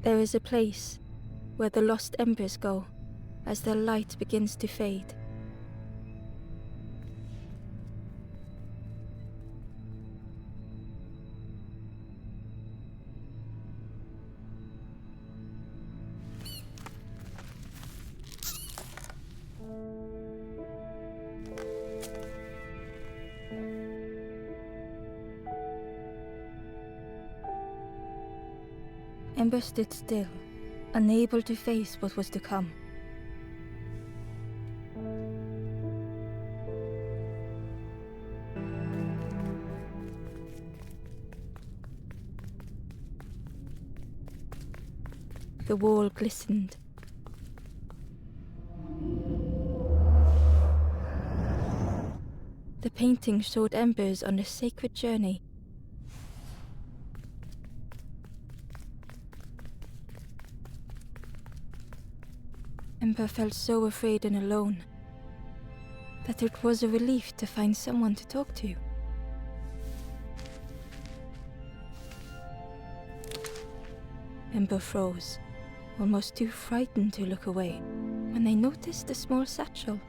There is a place where the lost embers go as their light begins to fade. Ember stood still, unable to face what was to come. The wall glistened. The painting showed embers on a sacred journey. Ember felt so afraid and alone that it was a relief to find someone to talk to. Ember froze, almost too frightened to look away, when they noticed a small satchel.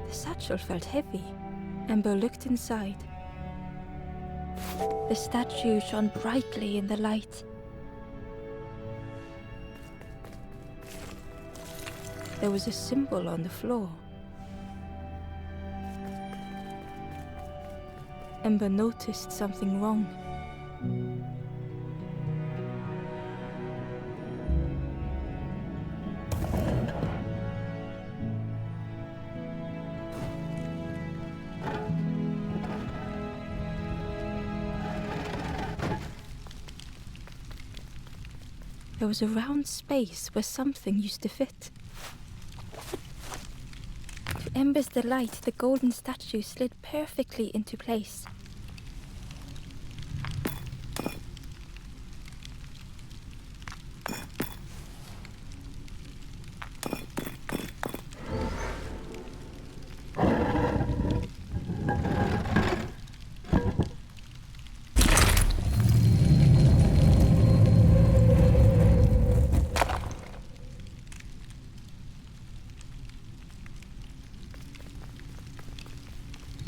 The satchel felt heavy. Ember looked inside. The statue shone brightly in the light. There was a symbol on the floor. Ember noticed something wrong. There was a round space where something used to fit. To Ember's delight, the golden statue slid perfectly into place.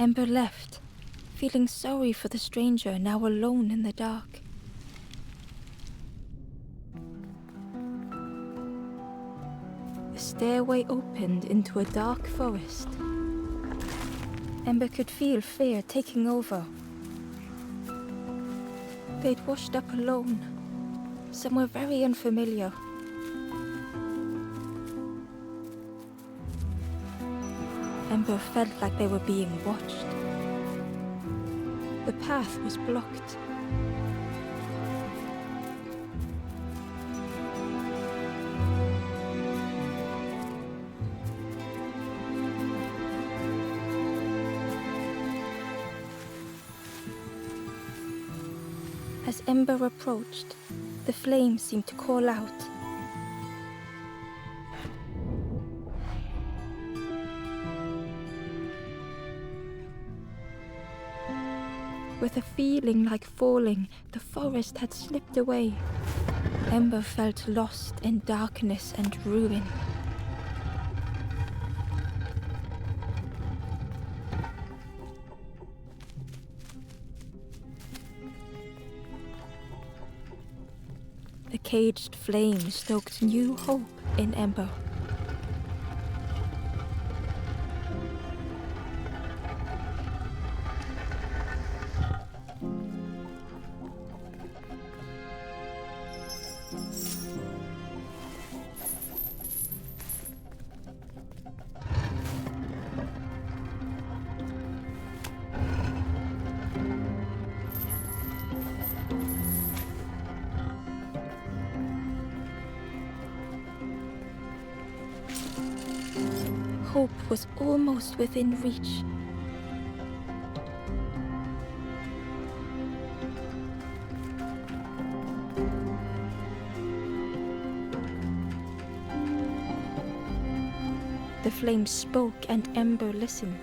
Ember left, feeling sorry for the stranger now alone in the dark. The stairway opened into a dark forest. Ember could feel fear taking over. They'd washed up alone, somewhere very unfamiliar. Ember felt like they were being watched. The path was blocked. As Ember approached, the flames seemed to call out. With a feeling like falling, the forest had slipped away. Ember felt lost in darkness and ruin. The caged flame stoked new hope in Ember. Hope was almost within reach. The flame spoke and Ember listened.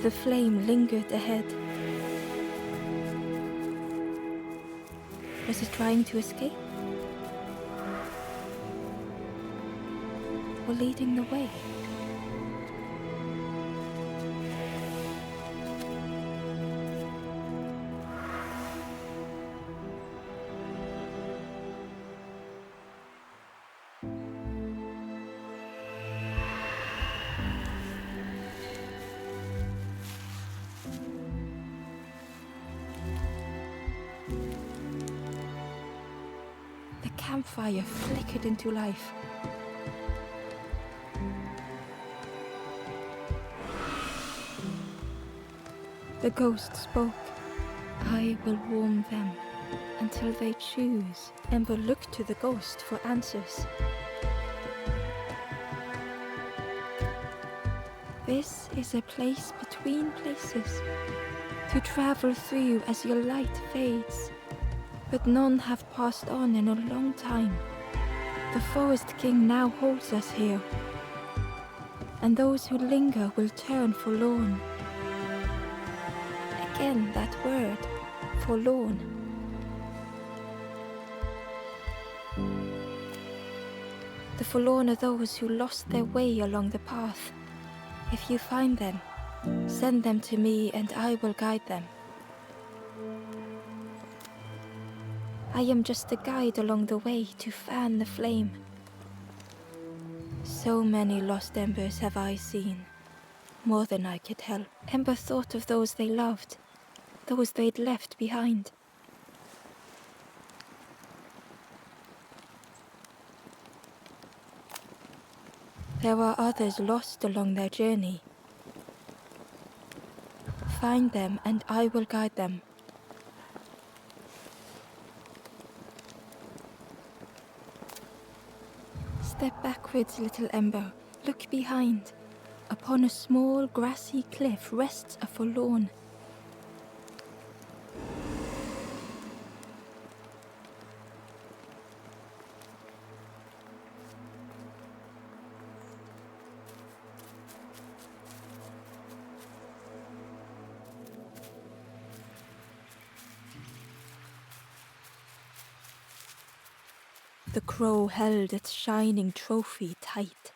The flame lingered ahead. Was it trying to escape? Or leading the way? The campfire flickered into life. The ghost spoke. I will warm them until they choose. Ember looked to the ghost for answers. This is a place between places to travel through as your light fades. But none have passed on in a long time. The Forest King now holds us here, and those who linger will turn forlorn. Again that word, forlorn. The forlorn are those who lost their way along the path. If you find them, send them to me and I will guide them. I am just a guide along the way to fan the flame. So many lost embers have I seen, more than I could help. Ember thought of those they loved, those they'd left behind. There are others lost along their journey. Find them and I will guide them. Step backwards, little Ember. Look behind. Upon a small grassy cliff rests a forlorn. The crow held its shining trophy tight.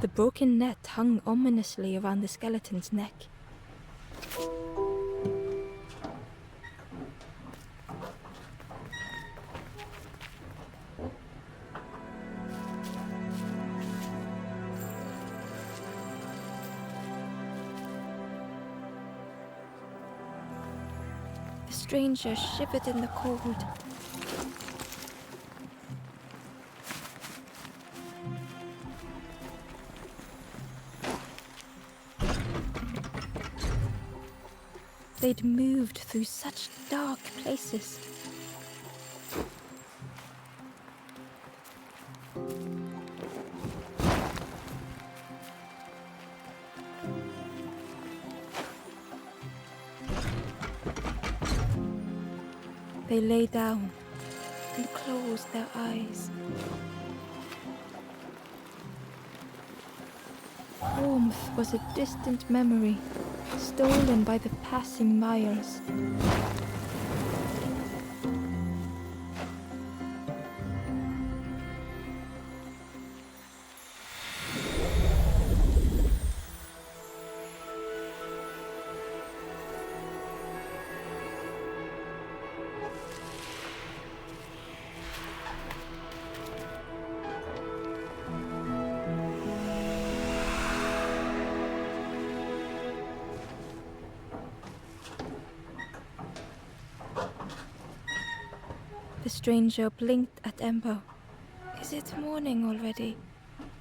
The broken net hung ominously around the skeleton's neck. The stranger shivered in the cold. They'd moved through such dark places. They lay down and closed their eyes. Warmth was a distant memory, stolen by the passing miles. The stranger blinked at Ember. Is it morning already?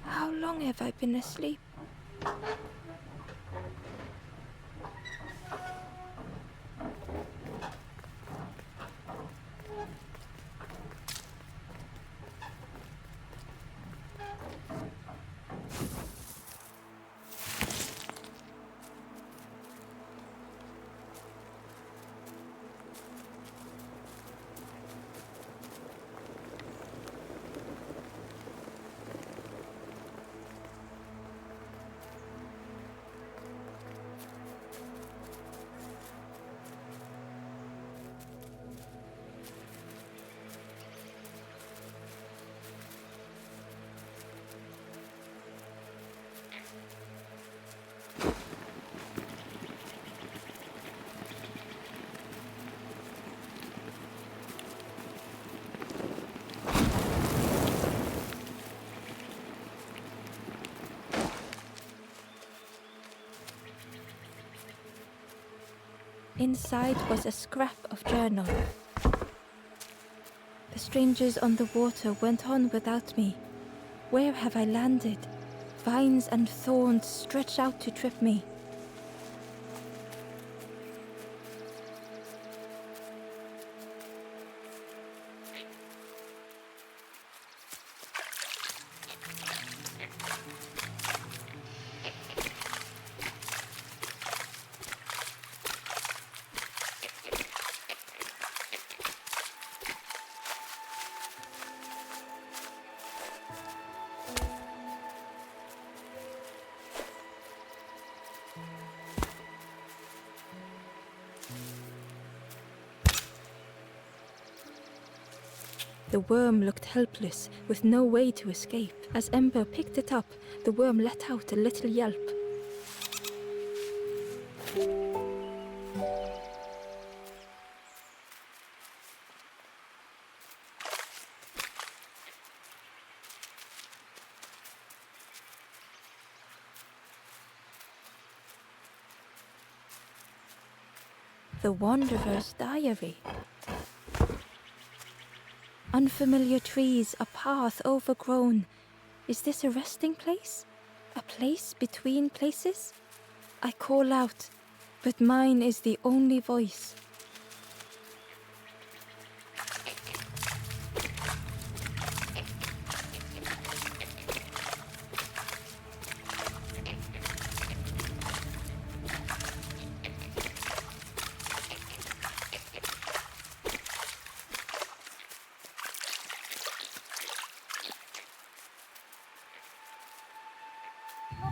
How long have I been asleep? Inside was a scrap of journal. The strangers on the water went on without me. Where have I landed? Vines and thorns stretch out to trip me. The worm looked helpless, with no way to escape. As Ember picked it up, the worm let out a little yelp. The Wanderer's Diary. Unfamiliar trees, a path overgrown. Is this a resting place? A place between places? I call out, but mine is the only voice.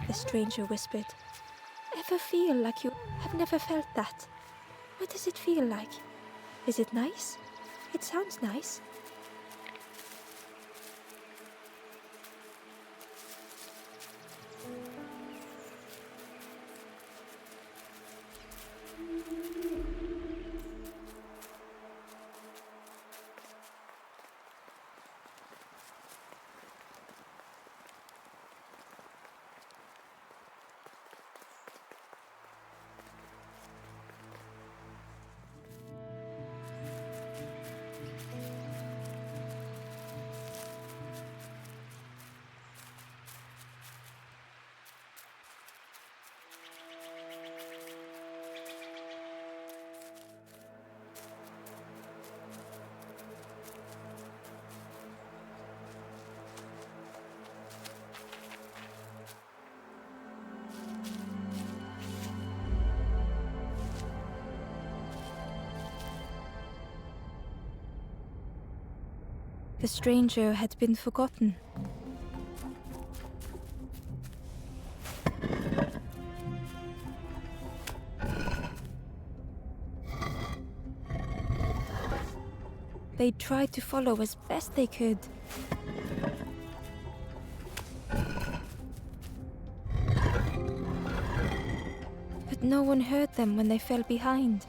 The stranger whispered. Ever feel like you have never felt that? What does it feel like? Is it nice? It sounds nice. The stranger had been forgotten. They tried to follow as best they could. But no one heard them when they fell behind.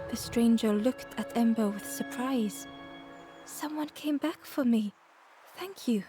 The stranger looked at Ember with surprise. Someone came back for me. Thank you.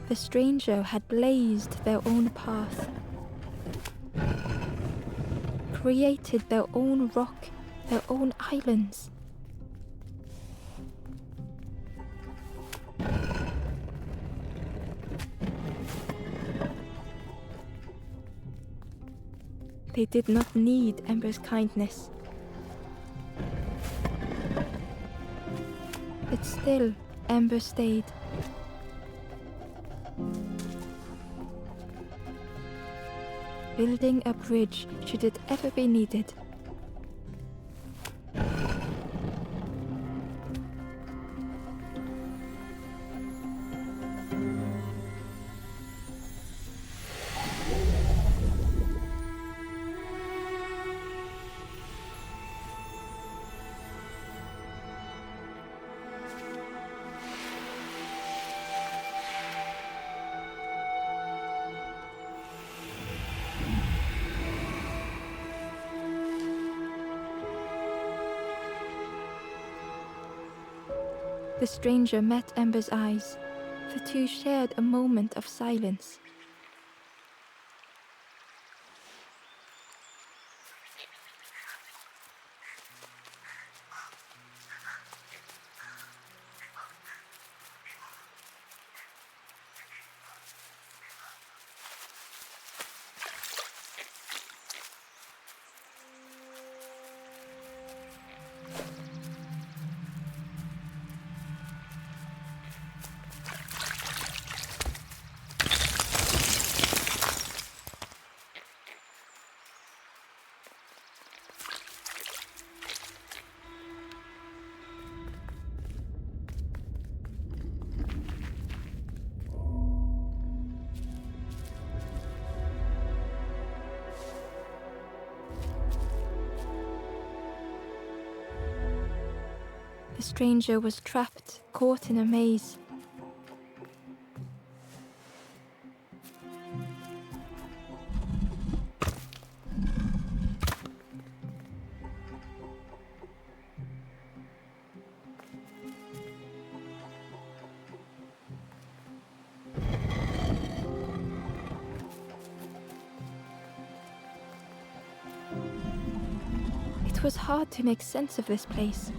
The stranger had blazed their own path, created their own rock, their own islands. They did not need Ember's kindness. But still, Ember stayed. Building a bridge should it ever be needed. The stranger met Ember's eyes. The two shared a moment of silence. The stranger was trapped, caught in a maze. It was hard to make sense of this place.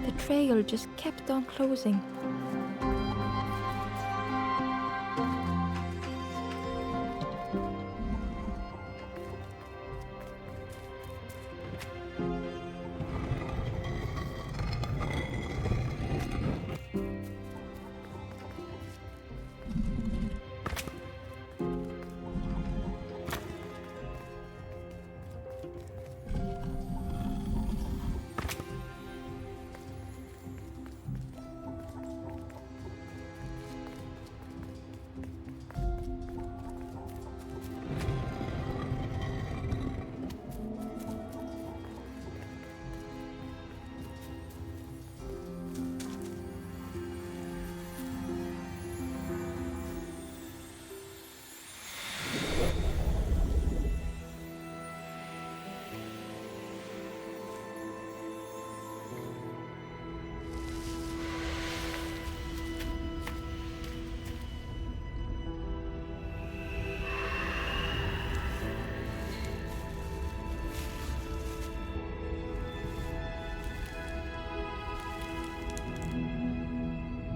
The trail just kept on closing.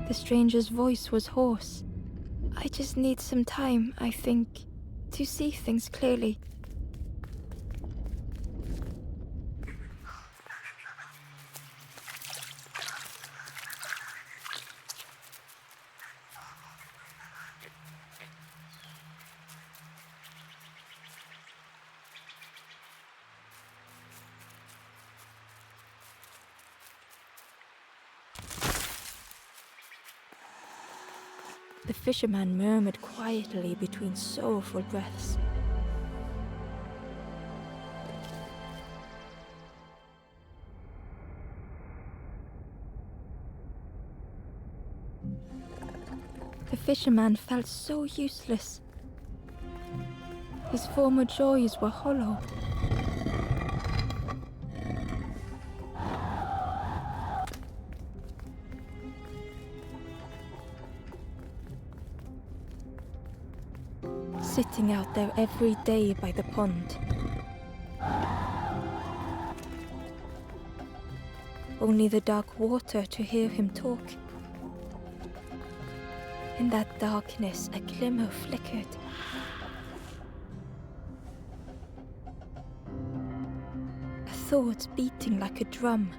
The stranger's voice was hoarse. I just need some time, I think, to see things clearly. The fisherman murmured quietly between sorrowful breaths. The fisherman felt so useless. His former joys were hollow. Sitting out there every day by the pond. Only the dark water to hear him talk. In that darkness, a glimmer flickered. A thought beating like a drum.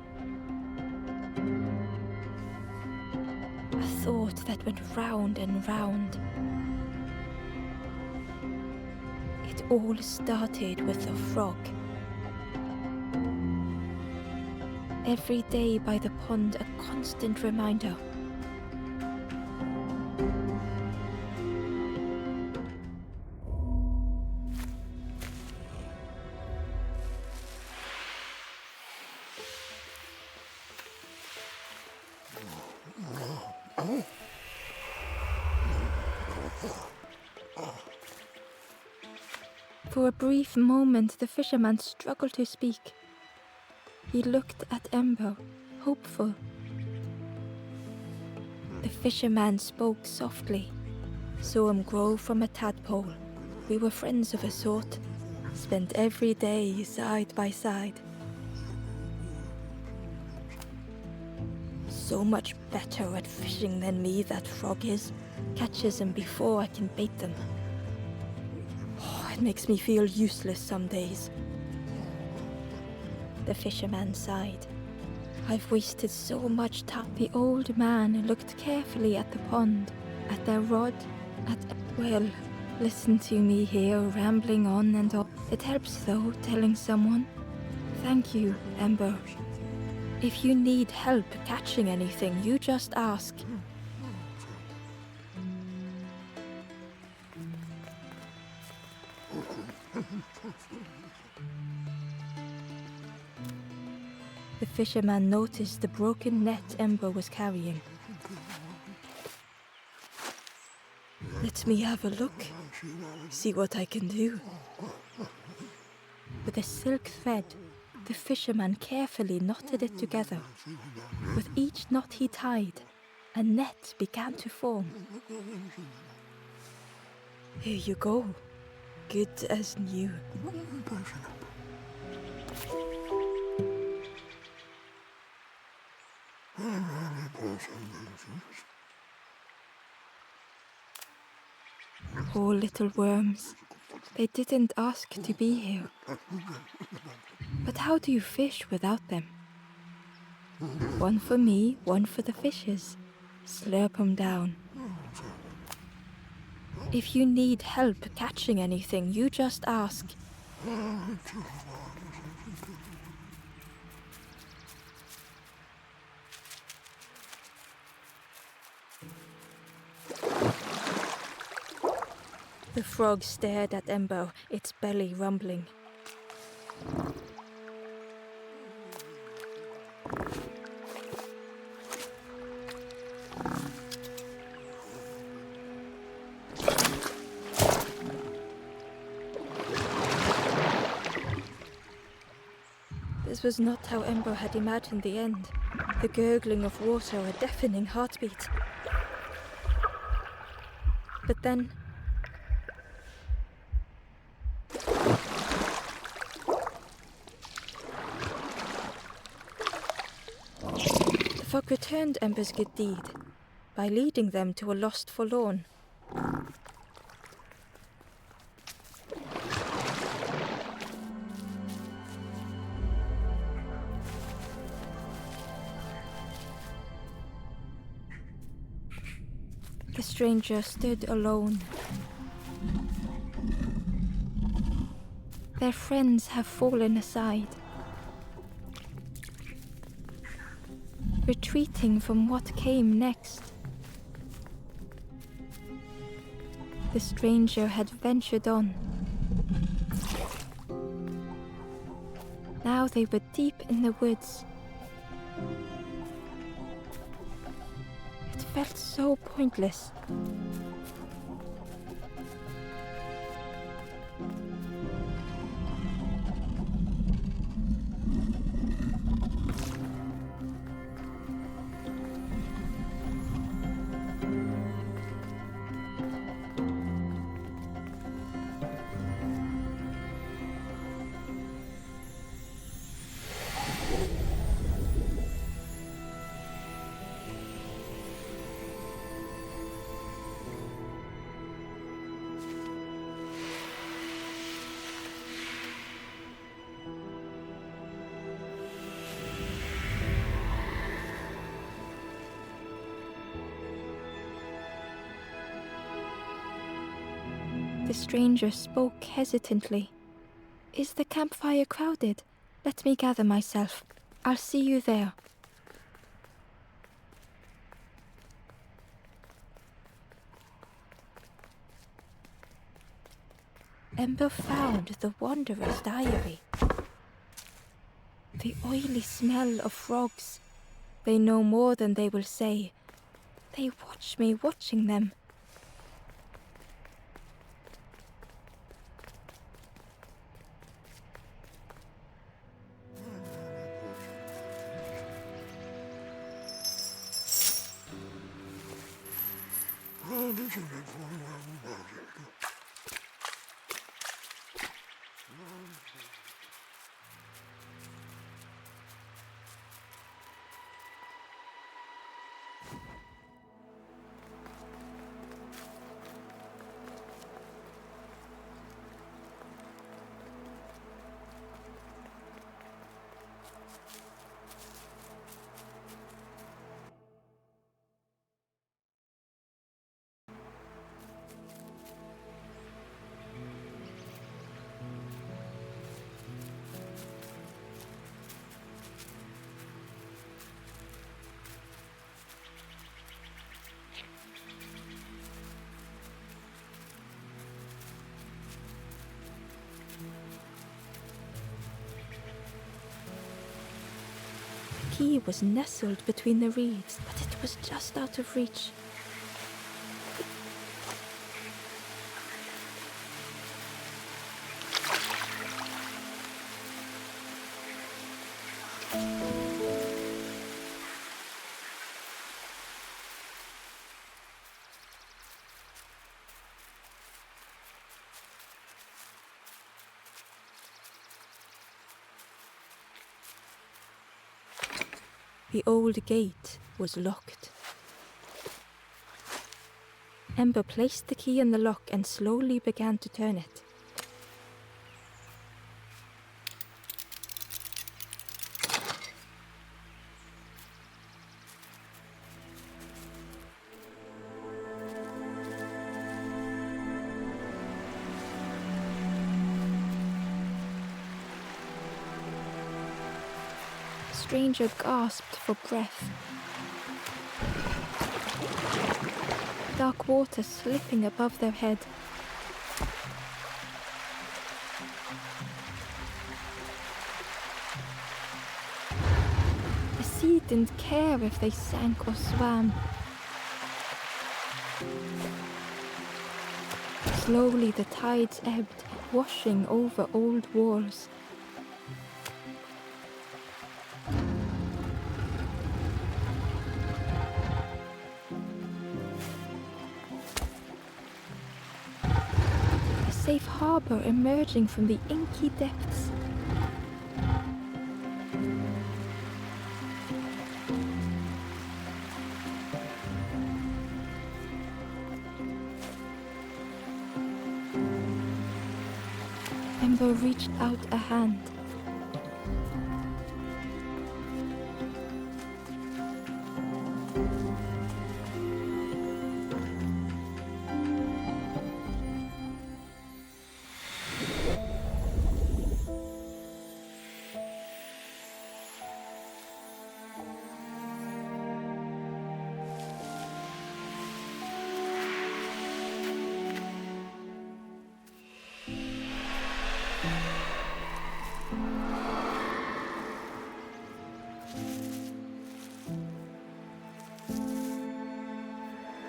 A thought that went round and round. It all started with a frog. Every day by the pond, a constant reminder. For a brief moment, the fisherman struggled to speak. He looked at Ember, hopeful. The fisherman spoke softly. Saw him grow from a tadpole. We were friends of a sort. Spent every day side by side. so much better at fishing than me, that frog is. Catches them before I can bait them. Oh, it makes me feel useless some days. The fisherman sighed. I've wasted so much time. The old man looked carefully at the pond, at their rod, well, listen to me here, rambling on and on. It helps though, telling someone. Thank you, Ember. If you need help catching anything, you just ask. The fisherman noticed the broken net Ember was carrying. Let me have a look, see what I can do. With a silk thread, the fisherman carefully knotted it together. With each knot he tied, a net began to form. Here you go, good as new. Poor little worms. They didn't ask to be here. But how do you fish without them? One for me, one for the fishes. Slurp 'em down. If you need help catching anything, you just ask. The frog stared at Ember, its belly rumbling. This was not how Ember had imagined the end. The gurgling of water, a deafening heartbeat. But then... the frog returned Ember's good deed by leading them to a lost forlorn. The stranger stood alone. Their friends have fallen aside, retreating from what came next. The stranger had ventured on. Now they were deep in the woods. It felt so pointless. The stranger spoke hesitantly. Is the campfire crowded? Let me gather myself. I'll see you there. Ember found the wanderer's diary. The oily smell of frogs. They know more than they will say. They watch me watching them. The key was nestled between the reeds, but it was just out of reach. The old gate was locked. Ember placed the key in the lock and slowly began to turn it. The stranger gasped for breath. Dark water slipping above their head. The sea didn't care if they sank or swam. Slowly the tides ebbed, washing over old walls. Safe harbor emerging from the inky depths. Ember reached out a hand.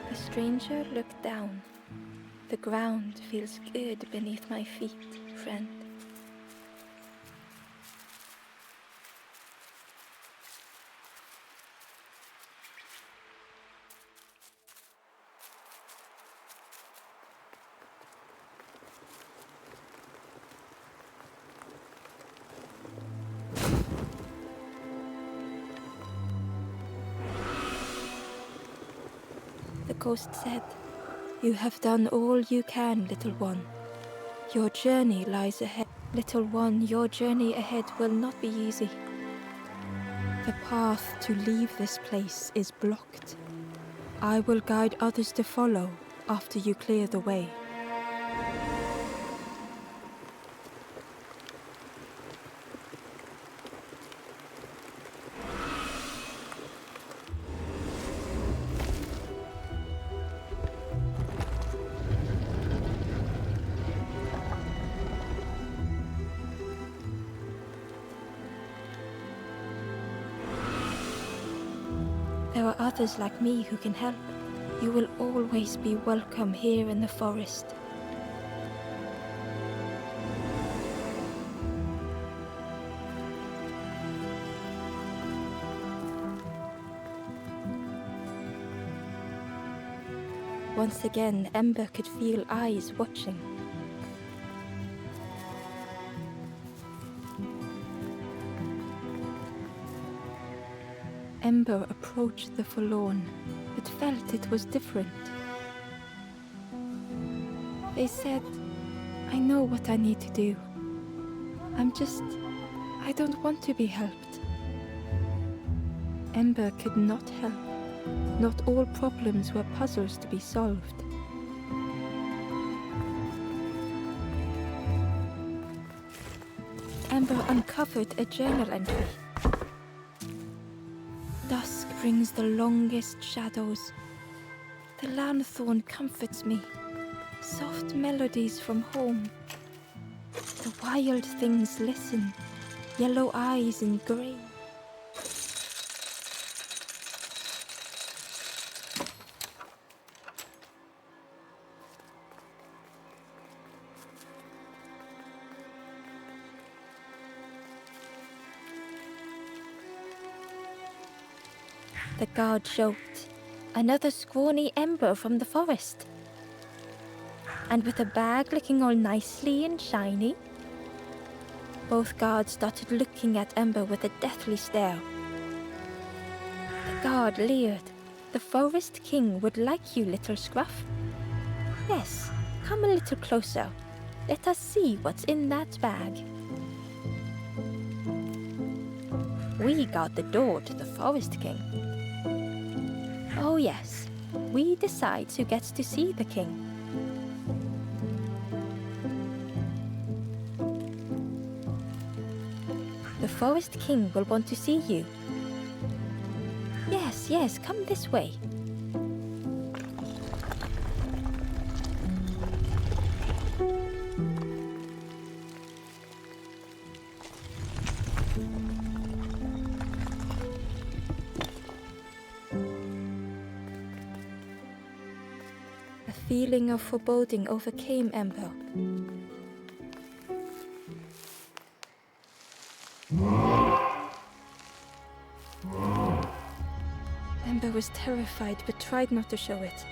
The stranger looked down. The ground feels good beneath my feet, friend. The ghost said, "You have done all you can, little one. Your journey lies ahead. Little one, your journey ahead will not be easy. The path to leave this place is blocked. I will guide others to follow after you clear the way." There are others like me who can help. You will always be welcome here in the forest. Once again, Ember could feel eyes watching. Ember approached the forlorn, but felt it was different. They said, "I know what I need to do. I don't want to be helped." Ember could not help. Not all problems were puzzles to be solved. Ember uncovered a journal entry. Dusk brings the longest shadows. The lanthorn comforts me. Soft melodies from home. The wild things listen. Yellow eyes in grey. The guard joked. Another scrawny ember from the forest. And with a bag looking all nicely and shiny. Both guards started looking at Ember with a deathly stare. The guard leered. The Forest King would like you, little scruff. Yes, come a little closer. Let us see what's in that bag. We guard the door to the Forest King. Oh yes, we decide who gets to see the king. The Forest King will want to see you. Yes, come this way. A feeling of foreboding overcame Ember. Ember was terrified but tried not to show it.